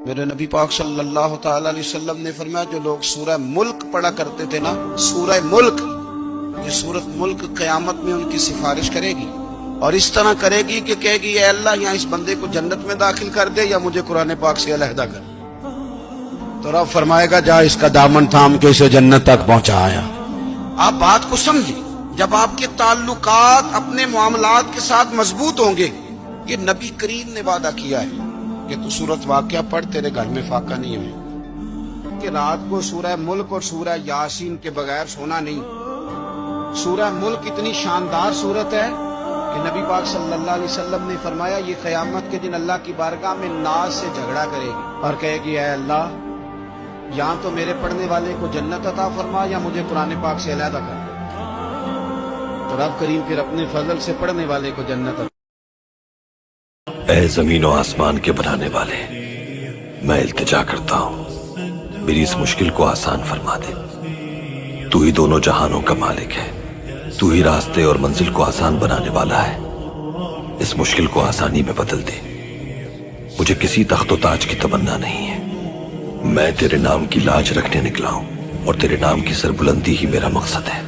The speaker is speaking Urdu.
میرے نبی پاک صلی اللہ تعالی علیہ وسلم نے فرمایا جو لوگ سورہ ملک پڑھا کرتے تھے نا، سورہ ملک، یہ سورت ملک قیامت میں ان کی سفارش کرے گی، اور اس طرح کرے گی کہ کہے گی اے اللہ یہاں اس بندے کو جنت میں داخل کر دے یا مجھے قرآن پاک سے علیحدہ کر۔ تو رب فرمائے گا جا اس کا دامن تھام کے اسے جنت تک پہنچایا۔ آپ بات کو سمجھیں، جب آپ کے تعلقات اپنے معاملات کے ساتھ مضبوط ہوں گے، یہ نبی کریم نے وعدہ کیا ہے کہ تو سورت واقعہ پڑھ، تیرے گھر میں فاقہ نہیں ہے کہ رات کو سورہ ملک اور سورہ یاسین کے بغیر سونا نہیں۔ سورہ ملک اتنی شاندار سورت ہے کہ نبی پاک صلی اللہ علیہ وسلم نے فرمایا یہ قیامت کے دن اللہ کی بارگاہ میں ناز سے جھگڑا کرے گی اور کہے گی اے اللہ یہاں تو میرے پڑھنے والے کو جنت عطا فرما یا مجھے قرآن پاک سے علیحدہ کر۔ تو رب کریم پھر اپنے فضل سے پڑھنے والے کو جنت عطا۔ اے زمین و آسمان کے بنانے والے، میں التجا کرتا ہوں میری اس مشکل کو آسان فرما دے۔ تو ہی دونوں جہانوں کا مالک ہے، تو ہی راستے اور منزل کو آسان بنانے والا ہے، اس مشکل کو آسانی میں بدل دے۔ مجھے کسی تخت و تاج کی تمنا نہیں ہے، میں تیرے نام کی لاج رکھنے نکلا ہوں اور تیرے نام کی سربلندی ہی میرا مقصد ہے۔